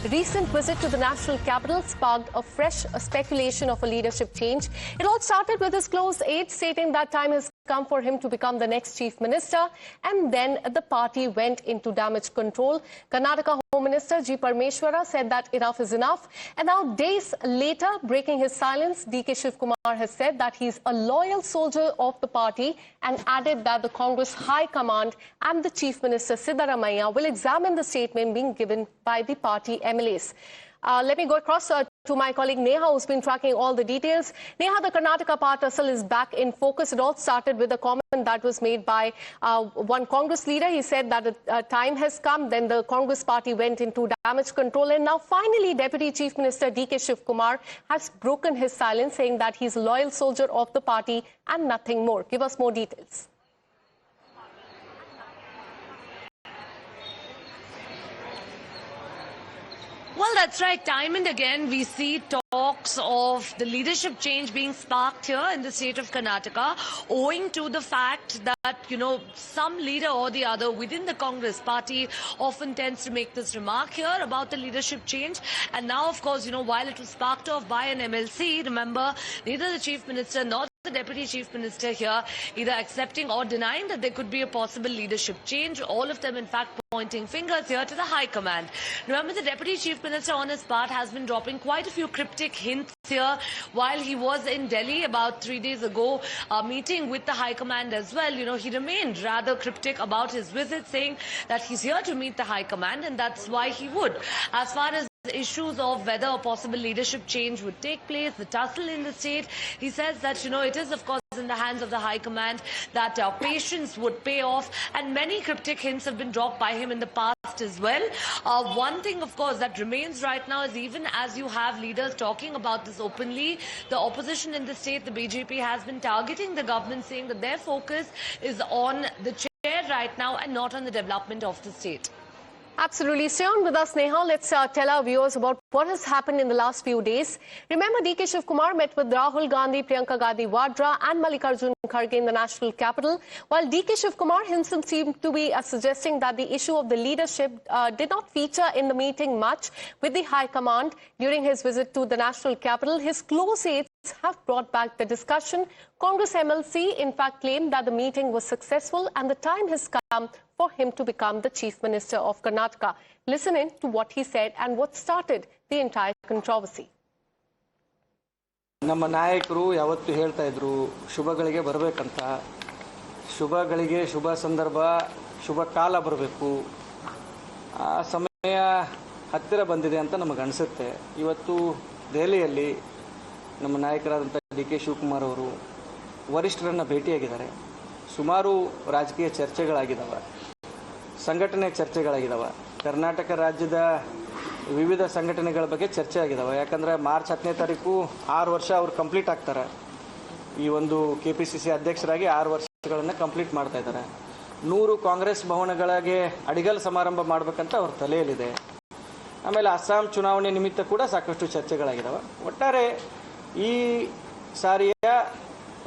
recent visit to the national capital sparked a fresh speculation of a leadership change. It all started with his close aides stating that time has come for him to become the next chief minister, and then the party went into damage control. Karnataka Home Minister G. Parmeshwara said that enough is enough, and now days later, breaking his silence, D.K. Shivkumar has said that he's a loyal soldier of the party and added that the Congress High Command and the Chief Minister Siddaramaiah will examine the statement being given by the party MLAs. Let me go across to my colleague Neha, who's been tracking all the details. Neha, the Karnataka part is back in focus. It all started with a comment that was made by one Congress leader. He said that time has come. Then the Congress party went into damage control. And now finally, Deputy Chief Minister D.K. Shivkumar has broken his silence, saying that he's a loyal soldier of the party and nothing more. Give us more details. Well, that's right. Time and again, we see talks of the leadership change being sparked here in the state of Karnataka, owing to the fact that, some leader or the other within the Congress party often tends to make this remark here about the leadership change. And now, of course, while it was sparked off by an MLC, remember, neither the Chief Minister nor the Deputy Chief Minister here either accepting or denying that there could be a possible leadership change. All of them, in fact, pointing fingers here to the High Command. Remember, the Deputy Chief Minister on his part has been dropping quite a few cryptic hints here while he was in Delhi about 3 days ago, meeting with the High Command as well. He remained rather cryptic about his visit, saying that he's here to meet the High Command and that's why he would. As far as issues of whether a possible leadership change would take place, the tussle in the state, he says that, it is, of course, in the hands of the High Command that patience would pay off, and many cryptic hints have been dropped by him in the past as well. One thing, of course, that remains right now is, even as you have leaders talking about this openly, the opposition in the state, the BJP, has been targeting the government, saying that their focus is on the chair right now and not on the development of the state. Absolutely. Stay on with us, Neha. Let's tell our viewers about what has happened in the last few days. Remember, D.K. Shivkumar met with Rahul Gandhi, Priyanka Gandhi Vadra and Mallikarjun Kharge in the national capital, while D.K. Shivkumar himself seemed to be suggesting that the issue of the leadership did not feature in the meeting much with the High Command during his visit to the national capital. His close aides have brought back the discussion. Congress MLC, in fact, claimed that the meeting was successful and the time has come for him to become the Chief Minister of Karnataka. Listen in to what he said and what started the entire controversy. ನಮ್ಮ ನಾಯಕರು ಯಾವತ್ತೂ ಹೇಳ್ತಾ ಇದ್ರು ಶುಭಗಳಿಗೆ ಬರಬೇಕಂತ, ಶುಭಗಳಿಗೆ ಶುಭ ಸಂದರ್ಭ ಶುಭ ಕಾಲ ಬರಬೇಕು. ಆ ಸಮಯ ಹತ್ತಿರ ಬಂದಿದೆ ಅಂತ ನಮಗೆ ಅನಿಸುತ್ತೆ. ಇವತ್ತು ದೆಹಲಿಯಲ್ಲಿ ನಮ್ಮ ನಾಯಕರಾದಂಥ ಡಿ.ಕೆ. ಶಿವಕುಮಾರ್ ಅವರು ವರಿಷ್ಠರನ್ನು ಭೇಟಿಯಾಗಿದ್ದಾರೆ. ಸುಮಾರು ರಾಜಕೀಯ ಚರ್ಚೆಗಳಾಗಿದ್ದಾವೆ, ಸಂಘಟನೆ ಚರ್ಚೆಗಳಾಗಿದ್ದಾವೆ. ಕರ್ನಾಟಕ ರಾಜ್ಯದ ವಿವಿಧ ಸಂಘಟನೆಗಳ ಬಗ್ಗೆ ಚರ್ಚೆ ಆಗಿದ್ದಾವೆ. ಯಾಕಂದರೆ ಮಾರ್ಚ್ 10ನೇ ತಾರೀಕು 6 ವರ್ಷ ಅವರು ಕಂಪ್ಲೀಟ್ ಆಗ್ತಾರೆ. ಈ ಒಂದು KPCC ಅಧ್ಯಕ್ಷರಾಗಿ 6 ವರ್ಷಗಳನ್ನು ಕಂಪ್ಲೀಟ್ ಮಾಡ್ತಾ ಇದ್ದಾರೆ. 100 ಕಾಂಗ್ರೆಸ್ ಭವನಗಳಿಗೆ ಅಡಿಗಲ್ ಸಮಾರಂಭ ಮಾಡಬೇಕಂತ ಅವ್ರ ತಲೆಯಲ್ಲಿದೆ. ಆಮೇಲೆ ಅಸ್ಸಾಂ ಚುನಾವಣೆ ನಿಮಿತ್ತ ಕೂಡ ಸಾಕಷ್ಟು ಚರ್ಚೆಗಳಾಗಿದ್ದಾವೆ. ಒಟ್ಟಾರೆ ಈ ಸಾರಿಯ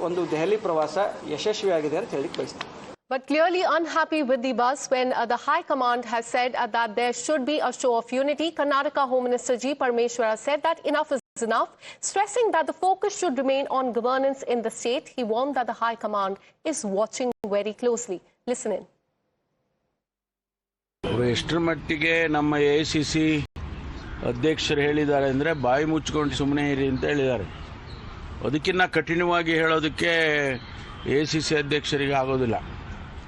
ಒಂದು ದೆಹಲಿ ಪ್ರವಾಸ ಯಶಸ್ವಿಯಾಗಿದೆ ಅಂತ ಹೇಳಿ ಬಯಸ್ತೀನಿ. But clearly unhappy with the buzz when the High Command has said that there should be a show of unity. Karnataka Home Minister G. Parmeshwara said that enough is enough, stressing that the focus should remain on governance in the state. He warned that the High Command is watching very closely. Listen in. ಎಷ್ಟರ ಮಟ್ಟಿಗೆ ನಮ್ಮ AICC ಅಧ್ಯಕ್ಷರು ಹೇಳಿದ್ದಾರೆ ಅಂದರೆ ಬಾಯಿ ಮುಚ್ಕೊಂಡು ಸುಮ್ಮನೆ ಇರಿ ಅಂತ ಹೇಳಿದ್ದಾರೆ. ಅದಕ್ಕಿಂತ ಕಠಿಣವಾಗಿ ಹೇಳೋದಕ್ಕೆ AICC ಅಧ್ಯಕ್ಷರಿಗೆ ಆಗೋದಿಲ್ಲ.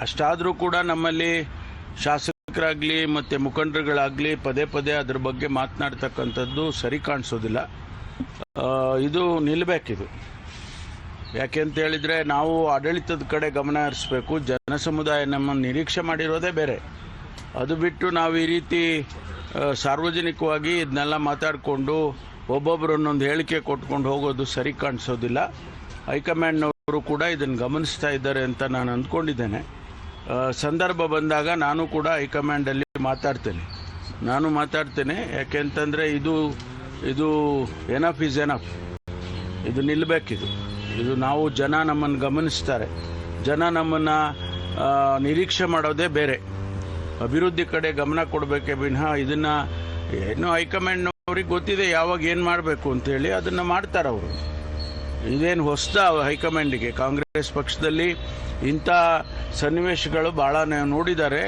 ಅಷ್ಟಾದರೂ ಕೂಡ ನಮ್ಮಲ್ಲಿ ಶಾಸಕರಾಗಲಿ ಮತ್ತು ಮುಖಂಡರುಗಳಾಗಲಿ ಪದೇ ಪದೇ ಅದ್ರ ಬಗ್ಗೆ ಮಾತನಾಡ್ತಕ್ಕಂಥದ್ದು ಸರಿ ಕಾಣಿಸೋದಿಲ್ಲ. ಇದು ನಿಲ್ಲಬೇಕಿದು. ಯಾಕೆ ಅಂತ ಹೇಳಿದರೆ, ನಾವು ಆಡಳಿತದ ಕಡೆ ಗಮನ ಹರಿಸಬೇಕು. ಜನ ಸಮುದಾಯ ನಮ್ಮನ್ನು ನಿರೀಕ್ಷೆ ಮಾಡಿರೋದೇ ಬೇರೆ. ಅದು ಬಿಟ್ಟು ನಾವು ಈ ರೀತಿ ಸಾರ್ವಜನಿಕವಾಗಿ ಇದನ್ನೆಲ್ಲ ಮಾತಾಡಿಕೊಂಡು ಒಬ್ಬೊಬ್ಬರು ಒಂದೊಂದು ಹೇಳಿಕೆ ಕೊಟ್ಕೊಂಡು ಹೋಗೋದು ಸರಿ ಕಾಣಿಸೋದಿಲ್ಲ. ಹೈಕಮಾಂಡ್ನವರು ಕೂಡ ಇದನ್ನು ಗಮನಿಸ್ತಾ ಇದ್ದಾರೆ ಅಂತ ನಾನು ಅಂದ್ಕೊಂಡಿದ್ದೇನೆ. ಸಂದರ್ಭ ಬಂದಾಗ ನಾನು ಕೂಡ ಹೈಕಮಾಂಡಲ್ಲಿ ಮಾತಾಡ್ತೇನೆ. ಯಾಕೆಂತಂದರೆ ಇದು ಎನಫ್ ಈಸ್ ಎನಫ್. ಇದು ನಿಲ್ಲಬೇಕಿದು. ಇದು ನಾವು ಜನ ನಮ್ಮನ್ನು ಗಮನಿಸ್ತಾರೆ. ಜನ ನಮ್ಮನ್ನು ನಿರೀಕ್ಷೆ ಮಾಡೋದೇ ಬೇರೆ. ಅಭಿವೃದ್ಧಿ ಕಡೆ ಗಮನ ಕೊಡಬೇಕೇ ವಿನಃ ಇದನ್ನು ಏನು ಹೈಕಮಾಂಡ್ನವ್ರಿಗೆ ಗೊತ್ತಿದೆ ಯಾವಾಗ ಏನು ಮಾಡಬೇಕು ಅಂತೇಳಿ ಅದನ್ನು ಮಾಡ್ತಾರೆ ಅವರು. ಇದೇನು ಹೊಸದ ಹೈಕಮಾಂಡಿಗೆ? ಕಾಂಗ್ರೆಸ್ ಪಕ್ಷದಲ್ಲಿ ಇಂಥ ಸನ್ನಿವೇಶಗಳು ಭಾಳ ನೋಡಿದ್ದಾರೆ.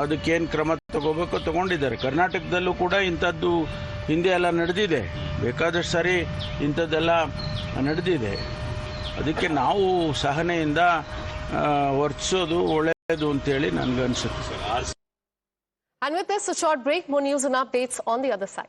ಅದಕ್ಕೇನು ಕ್ರಮ ತಗೋಬೇಕು ತಗೊಂಡಿದ್ದಾರೆ. ಕರ್ನಾಟಕದಲ್ಲೂ ಕೂಡ ಇಂಥದ್ದು ಹಿಂದೆ ಎಲ್ಲ ನಡೆದಿದೆ, ಬೇಕಾದಷ್ಟು ಸಾರಿ ಇಂಥದ್ದೆಲ್ಲ ನಡೆದಿದೆ. ಅದಕ್ಕೆ ನಾವು ಸಹನೆಯಿಂದ ವರ್ತಿಸೋದು ಒಳ್ಳೆಯದು ಅಂತೇಳಿ ನನಗನ್ಸುತ್ತೆ. And with this, a short break. More news and updates on the other side.